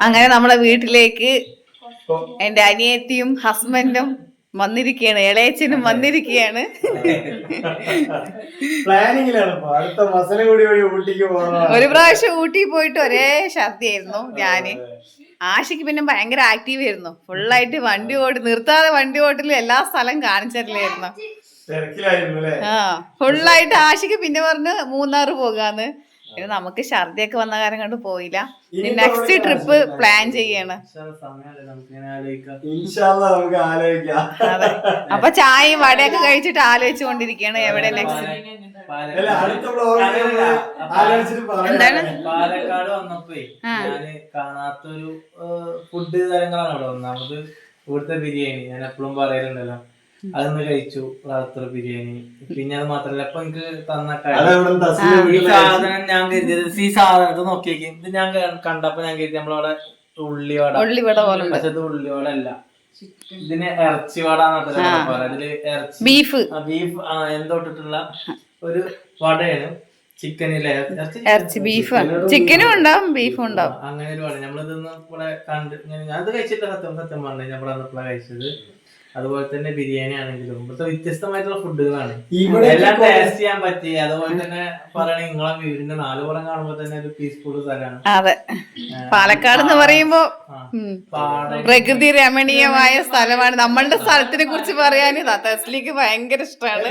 അങ്ങനെ നമ്മളെ വീട്ടിലേക്ക് എന്റെ അനിയത്തിയും ഹസ്ബൻഡും വന്നിരിക്കുകയാണ്, ഇളയച്ചനും വന്നിരിക്കുകയാണ്. ഒരു പ്രാവശ്യം ഊട്ടി പോയിട്ട് ഒരേ ഛർദിയായിരുന്നു ഞാന്. ആഷിക്ക് പിന്നെ ഭയങ്കര ആക്റ്റീവ് ആയിരുന്നു, ഫുള്ളായിട്ട് വണ്ടി നിർത്താതെ വണ്ടി ഓട്ടില് എല്ലാ സ്ഥലം കാണിച്ചിട്ടില്ലായിരുന്നു. ഫുള്ളായിട്ട് ആഷിക്ക് പിന്നെ പറഞ്ഞ് മൂന്നാറ് പോകാന്ന്. പിന്നെ നമുക്ക് ഛർദിയൊക്കെ വന്ന കാര്യം കൊണ്ട് പോയില്ല. നെക്സ്റ്റ് ട്രിപ്പ് പ്ലാൻ ചെയ്യാണ്. അതെ, അപ്പൊ ചായയും വടയൊക്കെ കഴിച്ചിട്ട് ആലോചിച്ചു കൊണ്ടിരിക്കുകയാണ് എവിടെ നെക്സ്റ്റ്. എന്താണ് പാലക്കാട് വന്നപ്പോ ഞാന് കാണാത്തൊരു ഫുഡ് തരങ്ങളാണ് അവിടെ. ഒന്നാമത് ഇവിടുത്തെ ബിരിയാണി ഞാൻ എപ്പോഴും പറയലുണ്ടല്ലോ, അതൊന്ന് കഴിച്ചു, റാത്തർ ബിരിയാണി. പിന്നെ അത് മാത്രല്ല ഇപ്പൊ എനിക്ക് തന്ന സാധനം ഞാൻ കരുതിയത്, ഈ സാധനത്ത് നോക്കിയേക്കും ഇത് ഞാൻ കണ്ടപ്പോ ഞാൻ കരുതി നമ്മളവിടെ ഉള്ളിവട പോലെ, പക്ഷെ ഇത് ഉള്ളിവട അല്ല, ഇതിന് ഇറച്ചിവട. അതില് ബീഫ് എന്തോ ഇട്ടിട്ടുള്ള ഒരു വടയാണ്. ചിക്കനിലെ ഇറച്ചി ബീഫ്, ചിക്കനും ഉണ്ടാവും ബീഫും ഉണ്ടാവും. അങ്ങനെ ഒരു വട നമ്മളിതൊന്നും ഇവിടെ കണ്ട് ഞാനത് കഴിച്ചിട്ട് സത്യം പറഞ്ഞു നമ്മൾ അന്നപ്പോഴാണ് കഴിച്ചത്. അതുപോലെ തന്നെ ബിരിയാണി ആണെങ്കിലും ഇവിടുത്തെ വ്യത്യസ്തമായിട്ടുള്ള ഫുഡുകളാണ് എല്ലാം ടേസ്റ്റ് ചെയ്യാൻ പറ്റി. അതുപോലെ തന്നെ പറയണ നിങ്ങളെ വീടിന്റെ 4 പുറം കാണുമ്പോ തന്നെ ഒരു പീസ്ഫുൾ സ്ഥലമാണ്. അതെ, പാലക്കാട് എന്ന് പറയുമ്പോ പ്രകൃതി രമണീയമായ സ്ഥലമാണ്. നമ്മളുടെ സ്ഥലത്തിനെ കുറിച്ച് പറയാൻ തസ്ലിക്ക് ഭയങ്കര ഇഷ്ടമാണ്.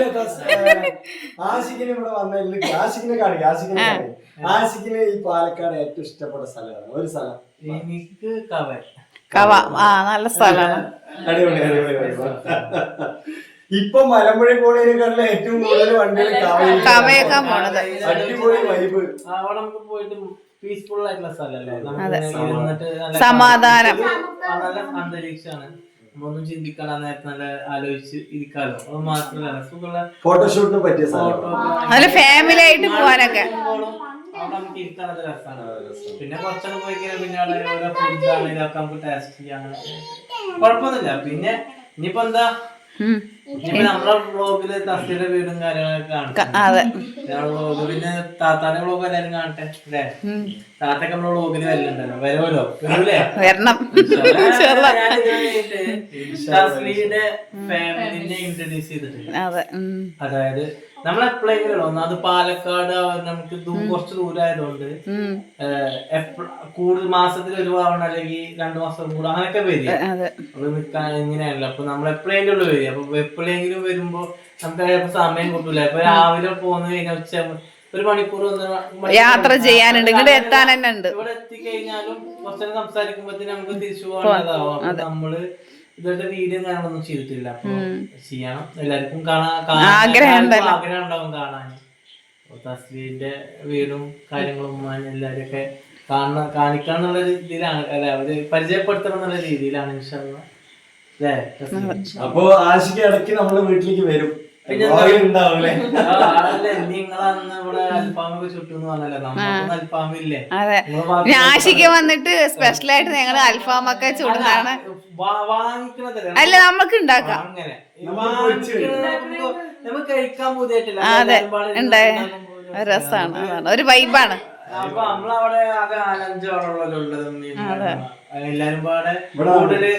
ഈ പാലക്കാട് ഏറ്റവും ഇഷ്ടപ്പെട്ട സ്ഥലമാണ് ഒരു സ്ഥലം എനിക്ക് കവ. നല്ല സ്ഥലമാണ്. ഇപ്പൊ മലമ്പുഴ പോണതിനെക്കാട്ടിലും ഏറ്റവും കൂടുതൽ വണ്ടികൾ കവയൊക്കെ പോണത്. അടിപൊളി വൈബ്. അവിടെ നമുക്ക് പോയിട്ട് പീസ്ഫുൾ ആയിട്ടുള്ള സ്ഥലമല്ലേ, സമാധാനം, നല്ല അന്തരീക്ഷമാണ്. ഒന്നും ചിന്തിക്കാൻ നേരത്തെ നല്ല ആലോചിച്ച് ഇരിക്കാലോ. അത് മാത്രമല്ല സുഖമുള്ള ഫോട്ടോഷൂട്ടിന് പറ്റിയ നല്ല ഫാമിലി ആയിട്ട് പോവാനൊക്കെ അവിടെ നമുക്ക് ഇരിക്കാനത് രസമാണ്. പിന്നെ കുറച്ചൊക്കെ പോയി കഴിഞ്ഞാൽ പിന്നെ അവിടെ ഓരോ ഫുഡാണ് ഇതൊക്കെ നമുക്ക് ടേസ്റ്റ് ചെയ്യാൻ കുഴപ്പമൊന്നുമില്ല. പിന്നെ ഇനിയിപ്പോ എന്താ, ഇനിയിപ്പോ നമ്മളെ വ്ളോഗില് തസ്ലിയുടെ വീടും കാര്യങ്ങളൊക്കെ കാണും. പിന്നെ താത്താന്റെ വ്ളോഗ് എല്ലാരും കാണട്ടെ അല്ലേ? താത്തൊക്കെ നമ്മളെ വ്ളോഗില് വരലുണ്ടല്ലോ, വരുമല്ലോ, വരൂലേ? തസ്ലിയുടെ ഫാമിലിനെ ഇൻട്രൊഡ്യൂസ് ചെയ്തിട്ടില്ല. അതായത് നമ്മളെപ്പോഴെങ്കിലും ഒന്നാമത് പാലക്കാട് നമുക്ക് കുറച്ച് ദൂരമായതുകൊണ്ട് കൂടുതൽ മാസത്തിൽ ഒരു തവണ അല്ലെങ്കിൽ 2 മാസം കൂടെ അങ്ങനെയൊക്കെ വരിക. അപ്പൊ നിൽക്കാൻ ഇങ്ങനെയല്ല. അപ്പൊ നമ്മൾ എപ്പോഴെങ്കിലും ഉള്ളു വരിക. അപ്പൊ എപ്പോഴെങ്കിലും വരുമ്പോ നമുക്ക് സമയം കിട്ടൂല. ഇപ്പൊ രാവിലെ പോന്നു കഴിഞ്ഞാൽ ഉച്ച 1 മണിക്കൂർ യാത്ര ചെയ്യാനുണ്ട്, ഇവിടെ എത്താൻ തന്നെ ഉണ്ട്. ഇവിടെ എത്തിക്കഴിഞ്ഞാലും കുറച്ചു സംസാരിക്കുമ്പോഴത്തേന് നമുക്ക് തിരിച്ചു പോകേണ്ടതാവും. അപ്പൊ നമ്മള് ഇതൊക്കെ വീഡിയോ കാര്യങ്ങളൊന്നും ചെയ്തിട്ടില്ല. അപ്പൊ ചെയ്യണം, എല്ലാവർക്കും ആഗ്രഹം ഉണ്ടാവും കാണാൻ. തസ്ലീന്റെ വീടും കാര്യങ്ങളും എല്ലാരും ഒക്കെ കാണിക്കണം എന്നുള്ള രീതിയിലാണ്, അല്ലെ, അവര് പരിചയപ്പെടുത്തണം എന്നുള്ള രീതിയിലാണ് ഇൻഷാല്ലാ. അല്ലേ? അപ്പൊ ആഷിക്ക് ഇടയ്ക്ക് നമ്മളെ വീട്ടിലേക്ക് വരും. നിങ്ങളന്ന് ഇവിടെ അൽഫാമൊക്കെ ചുട്ടുന്ന് പറഞ്ഞല്ലോ, നമുക്കൊന്നും അൽഫാമില്ലേ? ആഷിക്ക് വന്നിട്ട് സ്പെഷ്യലായിട്ട് ഞങ്ങള് അൽഫാമൊക്കെ ചുടുന്നതാണ്. അല്ല, നമുക്ക് ഉണ്ടാക്കാം. അങ്ങനെ നമുക്ക് കഴിക്കാൻ പുതിയായിട്ടില്ല. അതെ, ഉണ്ടായ രസാണ്, ഒരു വൈബാണ്. അപ്പൊ നമ്മളവിടെ ആകെ 4-5 ആളുകളല്ലേ ഉള്ളത്. എല്ലാരും പാടെ കൂടുതല്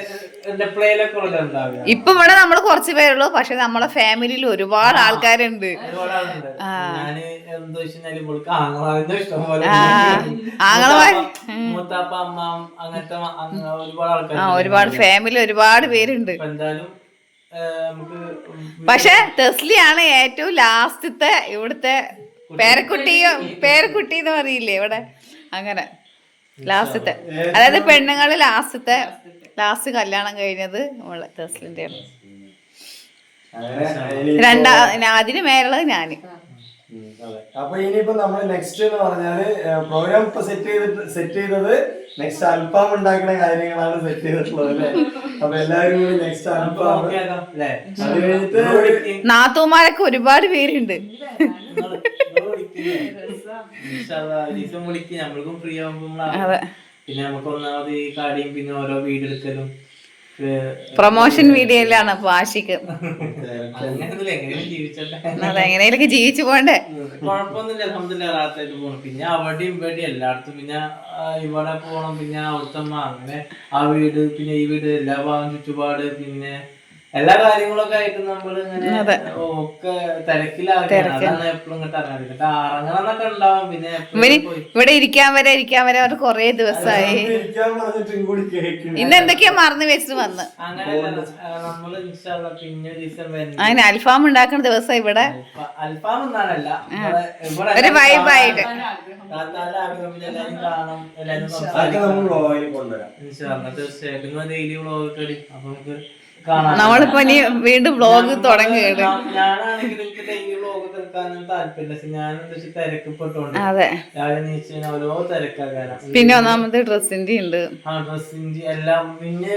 പ്ലേയിലൊക്കെ ഉള്ളതുണ്ടാവുക. ഇപ്പൊ ഇവിടെ നമ്മള് കുറച്ച് പേരുള്ളൂ, പക്ഷെ നമ്മളെ ഫാമിലിയിൽ ഒരുപാട് ആൾക്കാരുണ്ട്. ഞാന് എന്താ വെച്ചാല് ആങ്ങളാരുടെ ഇഷ്ടംപോലെ മൂത്താപ്പ അമ്മ അങ്ങനത്തെ ഒരുപാട് ആൾക്കാർ, ഒരുപാട് ഫാമിലി ഒരുപാട് പേരുണ്ട്. എന്തായാലും പക്ഷെ തെസ്ലിയാണ് ഏറ്റവും ലാസ്റ്റത്തെ ഇവിടുത്തെ പേരക്കുട്ടി എന്ന് പറയില്ലേ ഇവിടെ, അങ്ങനെ ലാസ്റ്റത്തെ, അതായത് പെണ്ണുങ്ങള് ലാസ്റ്റ് കല്യാണം കഴിഞ്ഞത് നമ്മളെ തെസ്ലിന്റെ. അതിന് മേലുള്ളത് ഞാന്. അപ്പൊ ഇനിയിപ്പോ നമ്മള് നെക്സ്റ്റ് എന്ന് പറഞ്ഞാല് പ്രോഗ്രാം ഇപ്പൊ സെറ്റ് ചെയ്തത് നെക്സ്റ്റ് അൽഫാം ഉണ്ടാക്കുന്ന കാര്യങ്ങളാണ് സെറ്റ് ചെയ്തിട്ടുള്ളത് അല്ലേ? അപ്പൊ എല്ലാവരും കൂടി നെക്സ്റ്റ് അൽഫാം. അത് കഴിഞ്ഞിട്ട് നാത്തൂമാരൊക്കെ ഒരുപാട് പേരുണ്ട്. നമ്മൾക്കും ഫ്രീ ആവുമ്പോ പിന്നെ നമുക്ക് ഒന്നാമത് ഈ കാര്യം പിന്നെ ഓരോ വീടെടുക്കലും പ്രൊമോഷൻ വീഡിയോയിലാണ് അപ്പൊ ആഷിക്ക്. അങ്ങനൊന്നുമില്ല, എങ്ങനെയും ജീവിച്ചോട്ടെ. അതെ, എങ്ങനെയൊക്കെ ജീവിച്ചു പോണ്ടേ. കുഴപ്പമൊന്നുമില്ല, അൽഹംദുലില്ലാ റാഹത്തായിട്ട് പോകണം. പിന്നെ അവിടെയും ഇവിടെയും എല്ലായിടത്തും, പിന്നെ ഇവിടെ പോകണം, പിന്നെ അവിടുത്തെ അമ്മ, അങ്ങനെ ആ വീട്, പിന്നെ ഈ വീട്, എല്ലാ ഭാഗം ചുറ്റുപാട്, പിന്നെ എല്ലാ കാര്യങ്ങളൊക്കെ ആയിട്ട് നമ്മൾ ഇങ്ങനെ ഒക്കെ തിരക്കിലാക്കണം. അതാണ് എപ്പോഴും ഇങ്ങോട്ട് ഇറങ്ങാൻ ഇറങ്ങണമെന്നൊക്കെ ഉണ്ടാവും. പിന്നെ ഇവിടെ ഇരിക്കാൻ വരെ അവർ കൊറേ ദിവസമായി. ഇന്ന് എന്തൊക്കെയാ മറന്നു വെച്ചിട്ട് വന്ന്. അങ്ങനെയല്ല, നമ്മള് ഇൻഷാല്ലാ പിന്നെ അങ്ങനെ അൽഫാം ഉണ്ടാക്കുന്ന ദിവസം ഇവിടെ അൽഫാം ഒന്നാണല്ല, ഒരു വൈബായിട്ട് എല്ലാരും കാണും, എല്ലാരും തീർച്ചയായിട്ടും ഡെയിലി വ്ളോഗ്. അപ്പൊ നമുക്ക് നമ്മളിപ്പോ ഇനി വീണ്ടും വ്ളോഗ് തുടങ്ങുകയാണ്. ഞാനാണെങ്കിൽ എനിക്ക് ഡെയിലി വ്ളോഗ് തീർക്കാനും താല്പര്യമില്ല. ഞാൻ എന്താ വെച്ചാൽ തിരക്കപ്പെട്ടോണ്ട് രാവിലെ നീച്ച് കഴിഞ്ഞാൽ ഓരോ തിരക്കാകാനാ. പിന്നെ ഒന്നാമത് ഡ്രസ്സിന്റെ ഉണ്ട്, ഡ്രസ്സിന്റെ എല്ലാം. പിന്നെ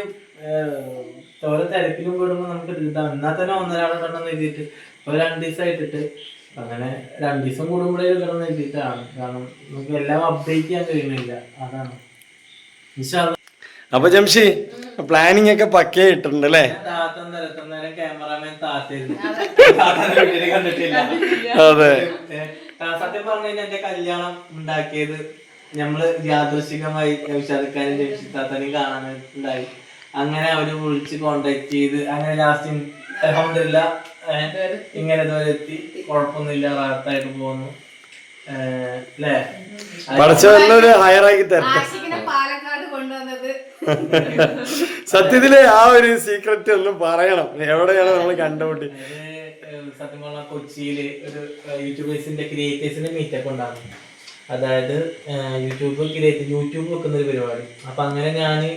ഓരോ തിരക്കിലും പെടുമ്പോ നമുക്ക് ഇതാവും. എന്നാൽ തന്നെ ഒന്നരാളെണ്ണം എഴുതിയിട്ട് ഒരു 2 ദിവസമായിട്ടിട്ട്, അങ്ങനെ 2 ദിവസം കൂടുമ്പോഴേ ഇടണം എഴുതിയിട്ടാണ്. കാരണം നമുക്ക് എല്ലാം അപ്ഡേറ്റ് ചെയ്യാൻ കഴിയുന്നില്ല, അതാണ്. അപ്പൊ ജംഷി പ്ലാനിങ് ഒക്കെ പക്കയായിട്ടുണ്ട് അല്ലേ? ക്യാമറാമാൻ കണ്ടിട്ടില്ല. അതെ, സത്യം പറഞ്ഞു കഴിഞ്ഞാൽ എന്റെ കല്യാണം ഉണ്ടാക്കിയത് ഞമ്മള് യാദൃശികമായി വിശാഖക്കാരും ജംഷിത്താത്തനെയും കാണാൻ ഉണ്ടായി. അങ്ങനെ അവര് വിളിച്ച് കോണ്ടാക്ട് ചെയ്ത് അങ്ങനെ ലാസ്റ്റ് അൽഹംദുലില്ലാ ഇങ്ങനെ ഇതുവരെ എത്തി. കുഴപ്പമൊന്നുമില്ല, റാഹത്തായിട്ട് പോകുന്നു. ഹയറാക്കി തരട്ടെ. സത്യത്തില് ആ ഒരു സീക്രറ്റ് ഒന്നും പറയണം, എവിടെയാണ് നമ്മൾ കണ്ടുപിട്ടി. സത്യം പറഞ്ഞാൽ കൊച്ചിയില് ഒരു യൂട്യൂബേഴ്സിന്റെ ക്രിയേറ്റേഴ്സിന്റെ മീറ്റപ്പ് ഉണ്ടാകും. അതായത് യൂട്യൂബ് വെക്കുന്ന ഒരു പരിപാടി. അപ്പൊ അങ്ങനെ ഞാന്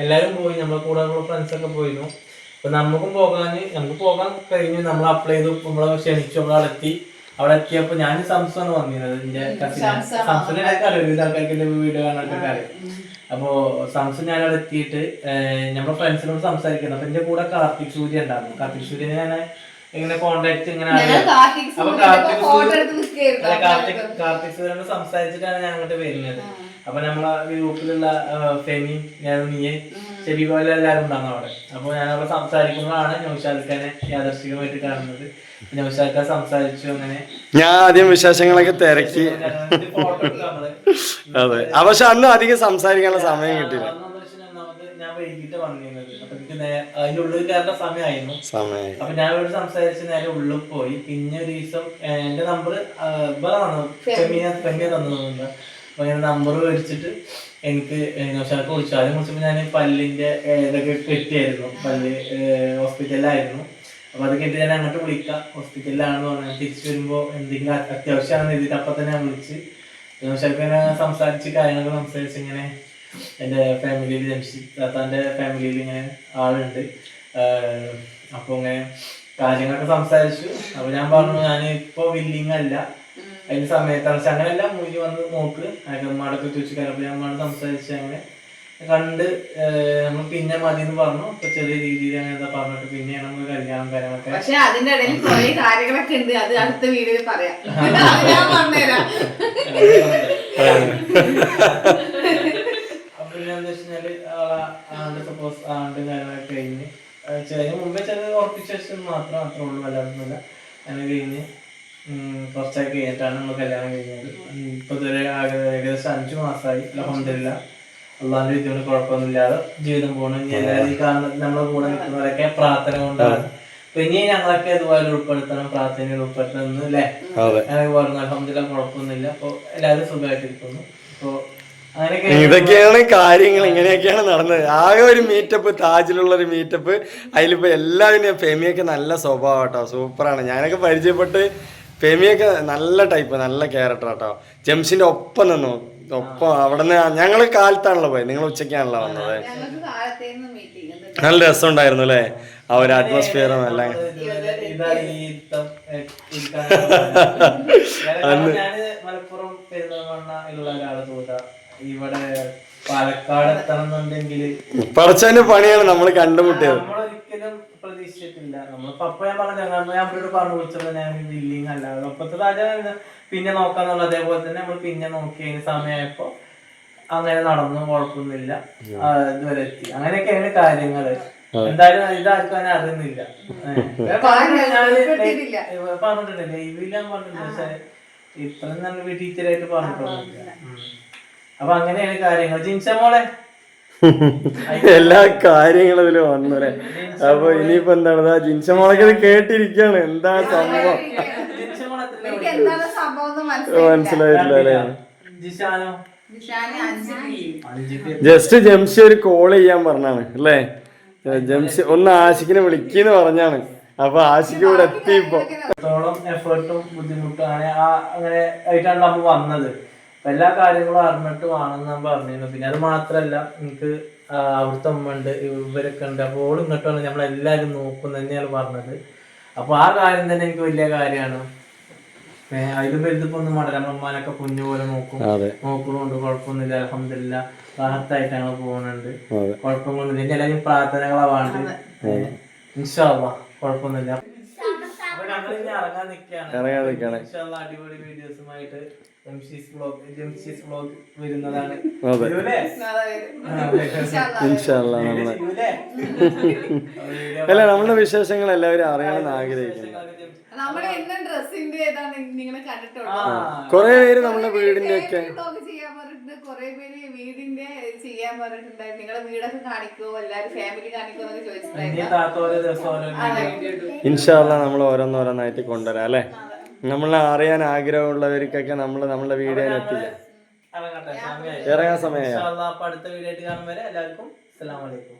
എല്ലാരും പോയി, നമ്മളെ കൂടെ ഫ്രണ്ട്സൊക്കെ പോയിരുന്നു. അപ്പൊ നമുക്ക് പോകാൻ കഴിഞ്ഞു. നമ്മൾ അപ്ലൈ ചെയ്തു, നമ്മളെ ക്ഷണിച്ചു, നമ്മളെത്തി. അവിടെ എത്തിയപ്പോ ഞാൻ സംസാണ് വന്നിരുന്നത്. എന്റെ സംസാനെ ആൾക്കാർക്ക് വീഡിയോ കാണാനൊക്കെ അറിയാം. അപ്പോ സംസം ഞാൻ അവിടെ എത്തിയിട്ട് നമ്മുടെ ഫ്രണ്ട്സിനോട് സംസാരിക്കുന്നത്. അപ്പൊ എന്റെ കൂടെ കാർത്തിക് സൂര്യ ഉണ്ടായിരുന്നു. കാർത്തിക് സൂര്യനെ ഞാൻ ഇങ്ങനെ കോണ്ടാക്ട് ഇങ്ങനെ അപ്പൊ കാർത്തിക് സൂര്യനോട് സംസാരിച്ചിട്ടാണ് ഞാൻ അങ്ങോട്ട് വരുന്നത്. അപ്പൊ നമ്മളെ ഗ്രൂപ്പിലുള്ള ഫെമി, നീയെ, ഷെബി പോലെ എല്ലാവരും ഉണ്ടാകുന്നു അവിടെ. അപ്പൊ ഞാനവിടെ സംസാരിക്കുമ്പോഴാണ് നൗഷാദിനെ യാദർശികമായിട്ട് കാണുന്നത്. നൗഷാദ് സംസാരിച്ചു. അങ്ങനെ ഞാൻ ആദ്യം വിശേഷങ്ങളൊക്കെ തിരക്കി. അതെ, പക്ഷെ അന്ന് അധികം സംസാരിക്കാനുള്ള സമയം കിട്ടിയില്ല. ഞാൻ വൈകിട്ട് വന്നിരുന്നത്. അപ്പൊ എനിക്ക് അതിന്റെ ഉള്ളിൽ കയറേണ്ട സമയമായിരുന്നു. അപ്പൊ ഞാൻ ഇവിടെ സംസാരിച്ച് നേരെ ഉള്ളിൽ പോയി. പിന്നെ ഒരു ദിവസം എന്റെ നമ്പർ ഫെമിയ തന്നതുകൊണ്ട് അപ്പൊ ഞാൻ നമ്പർ മേടിച്ചിട്ട് എനിക്ക് നൗഷാദ് വിളിച്ചു. ആദ്യം വിളിച്ചപ്പോ ഞാൻ പല്ലിന്റെ ഇതൊക്കെ കെട്ടിയായിരുന്നു, പല്ല് ഹോസ്പിറ്റലിലായിരുന്നു. അപ്പൊ അത് കെട്ടി ഞാൻ അങ്ങോട്ട് വിളിക്കാം, ഹോസ്പിറ്റലിലാണെന്ന് പറഞ്ഞാൽ തിരിച്ചു വരുമ്പോ എന്തെങ്കിലും അത്യാവശ്യമാണെന്ന് എഴുതിയിട്ട് അപ്പൊ തന്നെ ഞാൻ വിളിച്ച് നൗഷാദിനെ സംസാരിച്ച് കാര്യങ്ങളൊക്കെ സംസാരിച്ച് ഇങ്ങനെ എന്റെ ഫാമിലിയിൽ ജംഷിത്താത്താന്റെ ഫാമിലിയിൽ ഇങ്ങനെ ആളുണ്ട്. അപ്പൊ ഇങ്ങനെ കാര്യങ്ങളൊക്കെ സംസാരിച്ചു. അപ്പൊ ഞാൻ പറഞ്ഞു ഞാൻ ഇപ്പൊ വില്ലിങ് അല്ല, അതിന്റെ സമയത്താണ്. പക്ഷെ അങ്ങനെയല്ല, മൂലി വന്ന് നോക്ക് അമ്മമാടൊക്കെ ചോദിച്ചു. അപ്പൊ ഞാൻ അമ്മയോട് സംസാരിച്ച് അങ്ങനെ കണ്ട് നമ്മൾ പിന്നെ മതി എന്ന് പറഞ്ഞു. ഇപ്പൊ ചെറിയ രീതിയിൽ അങ്ങനെ പറഞ്ഞിട്ട് പിന്നെയാണ് നമ്മൾ കല്യാണം കാര്യങ്ങളൊക്കെ. പക്ഷെ അതിന്റെ ഇടയിൽ കുറെ കാര്യങ്ങളൊക്കെ ഉണ്ട്, അത് അടുത്ത വീഡിയോയിൽ പറയാം. പിന്നെന്താ വെച്ചാല് സപ്പോസ് ആണ്ട് കാര്യങ്ങളൊക്കെ കഴിഞ്ഞ് മുമ്പേ ചില ഉറപ്പിച്ച ശേഷം മാത്രമേ ഉള്ളൂ, അല്ലാതൊന്നുമില്ല. അങ്ങനെ കഴിഞ്ഞ് കുറച്ചൊക്കെ കഴിഞ്ഞിട്ടാണ് നമ്മൾ കല്യാണം കഴിഞ്ഞത്. ഇപ്പൊ ഏകദേശം 5 മാസമായി. അൽഹംദുലില്ലാ അള്ളാന്റെ വിധിയോട് കുഴപ്പമൊന്നുമില്ലാതെ ജീവിതം പോകണം. ഇനി എല്ലാവരും ഈ കാണുന്നത് നമ്മളെ കൂടെ നിൽക്കുന്നവരൊക്കെ പ്രാർത്ഥന കൊണ്ടാണ്. അപ്പൊ ഇനി ഞങ്ങളൊക്കെ അതുപോലെ ഉൾപ്പെടുത്തണം, പ്രാർത്ഥനയിൽ ഉൾപ്പെടുത്തണം അല്ലേ? അങ്ങനെ പറഞ്ഞു. അൽഹംദുലില്ലാ കുഴപ്പമൊന്നുമില്ല. അപ്പൊ എല്ലാവരും സുഖമായിട്ടിരിക്കുന്നു. അപ്പൊ ഇതൊക്കെയാണ് കാര്യങ്ങൾ, ഇങ്ങനെയൊക്കെയാണ് നടന്നത്. ആകെ ഒരു മീറ്റപ്പ്, താജിലുള്ള ഒരു മീറ്റപ്പ്. അതിലിപ്പോ എല്ലാവരും ഫെമിയൊക്കെ നല്ല സ്വഭാവം കേട്ടോ, സൂപ്പറാണ്. ഞാനൊക്കെ പരിചയപ്പെട്ട് ഫെമിയൊക്കെ നല്ല ടൈപ്പ്, നല്ല ക്യാരക്ടർ കേട്ടോ. ജംഷിന്റെ ഒപ്പം നിന്നു, ഒപ്പം. അവിടെ നിന്ന് ഞങ്ങള് കാലത്താണല്ലോ പോയത്, നിങ്ങൾ ഉച്ചയ്ക്കാണല്ലോ വന്നത്. നല്ല രസമുണ്ടായിരുന്നു അല്ലേ, ആ ഒരു അറ്റ്മോസ്ഫിയറും എല്ലാം. മലപ്പുറം പെരുന്തൽമണ്ണ ഉള്ള ഒരാള് ഇവിടെ പാലക്കാട് എത്തണമെന്നുണ്ടെങ്കിൽ പറച്ചതിന്റെ പണിയാണ് നമ്മൾ കണ്ടുമുട്ടിയത്. നമ്മളൊരിക്കലും പ്രതീക്ഷിച്ചിട്ടില്ല. നമ്മളിപ്പോ അപ്പൊ ഞാൻ പറഞ്ഞു, നമ്മളോട് പറഞ്ഞു വിളിച്ചത് ഞാൻ വില്ലിങ് അല്ല, അപ്പത്തെ പിന്നെ നോക്കാന്നുള്ള. അതേപോലെ തന്നെ നമ്മൾ പിന്നെ നോക്കി അതിന് സമയമായപ്പോ അങ്ങനെ നടന്നു, കുഴപ്പമൊന്നുമില്ല. ഇതുവരെ എത്തി. അങ്ങനെയൊക്കെയാണ് കാര്യങ്ങള്. എന്തായാലും ഇതാക്കാൻ അറിയുന്നില്ല. പറഞ്ഞിട്ടില്ല ലൈവിൽ ഞാൻ പറഞ്ഞിട്ടില്ല, പക്ഷെ ഇത്രയും നല്ല ടീച്ചറായിട്ട് പറഞ്ഞിട്ടൊന്നുമില്ല. അപ്പൊ അങ്ങനെയാണ് കാര്യങ്ങൾ. ജിൻസ മോളെ എല്ലാ കാര്യങ്ങളും ഇതില് വന്നൂരെ. അപ്പൊ ഇനിയിപ്പോ എന്താണ് ജിൻസ മോളൊക്കെ ഇത് കേട്ടിരിക്കാണ്, എന്താ സംഭവം മനസ്സിലായിട്ടില്ല അല്ലേ. ജിഷാനോ ജസ്റ്റ് ജംഷി ഒരു കോൾ ചെയ്യാൻ പറഞ്ഞാണ് അല്ലേ. ജംഷി ഒന്ന് ആഷിക്കിനെ വിളിക്കുന്നു പറഞ്ഞാണ്. അപ്പൊ ആഷിക്ക് ഇവിടെ എത്തിയപ്പോ എഫേർട്ടും ബുദ്ധിമുട്ടും അങ്ങനെ ആയിട്ടാണ് നമ്മൾ വന്നത്. എല്ലാ കാര്യങ്ങളും അറിഞ്ഞിട്ട് വേണമെന്ന് ഞാൻ പറഞ്ഞിരുന്നു. പിന്നെ അത് മാത്രല്ല, എനിക്ക് അവിടുത്തെ ഉമ്മ ഉണ്ട്, ഇവരൊക്കെ ഉണ്ട്. അപ്പോൾ ഓൾ ഇങ്ങോട്ട് വന്ന് നമ്മളെല്ലാവരും നോക്കും തന്നെയാണ് പറഞ്ഞത്. അപ്പൊ ആ കാര്യം തന്നെ എനിക്ക് വലിയ കാര്യമാണ്. അതിലും വലുതിപ്പോ ഒന്നും വേണ്ട, നമ്മളമ്മമാനൊക്കെ കുഞ്ഞു പോലെ നോക്കുന്നുണ്ട്. കുഴപ്പമൊന്നുമില്ല, അൽഹംദുലില്ലാ റാഹത്തായിട്ട് ഞങ്ങൾ പോകുന്നുണ്ട്. കുഴപ്പങ്ങളൊന്നുമില്ല. ഇനി എല്ലാവരും പ്രാർത്ഥനകളാ വേണ്ടത്. ഇൻഷാ അല്ലാഹ് കുഴപ്പമൊന്നുമില്ല. അപ്പൊ ഞങ്ങൾ ഇനി ഇറങ്ങാൻ നിൽക്കുകയാണ്. ഇൻഷാ അല്ലാഹ് അടിപൊളി വീഡിയോസുമായിട്ട് ജംഷീസ് വ്ലോഗ് വരുന്നതാണ്. അല്ല, നമ്മുടെ വിശേഷങ്ങൾ എല്ലാവരും അറിയണമെന്ന് ആഗ്രഹിക്കുന്നു. കൊറേ പേര് നമ്മുടെ വീടിന്റെ ഒക്കെ കൊറേ പേര് വീടിന്റെ ചെയ്യാൻ പറഞ്ഞിട്ടുണ്ടായിരുന്നു. നിങ്ങളെ വീടൊക്കെ കാണിക്കോ, എല്ലാരും ഫാമിലി കാണിക്കോ എന്നൊക്കെ ചോദിച്ചിട്ടുണ്ടായിരുന്നു. ഇൻഷാ അല്ലാഹ് നമ്മൾ ഓരോന്നോരോന്നായിട്ട് കൊണ്ടുവരാം അല്ലെ. നമ്മളെ അറിയാൻ ആഗ്രഹമുള്ളവർക്കൊക്കെ നമ്മുടെ വീഡിയോ എത്തിക്കാം. ഇറങ്ങാൻ സമയമായി. അടുത്ത വീഡിയോ ആയിട്ട് കാണും വരെ എല്ലാവർക്കും അസ്സലാമു അലൈക്കും.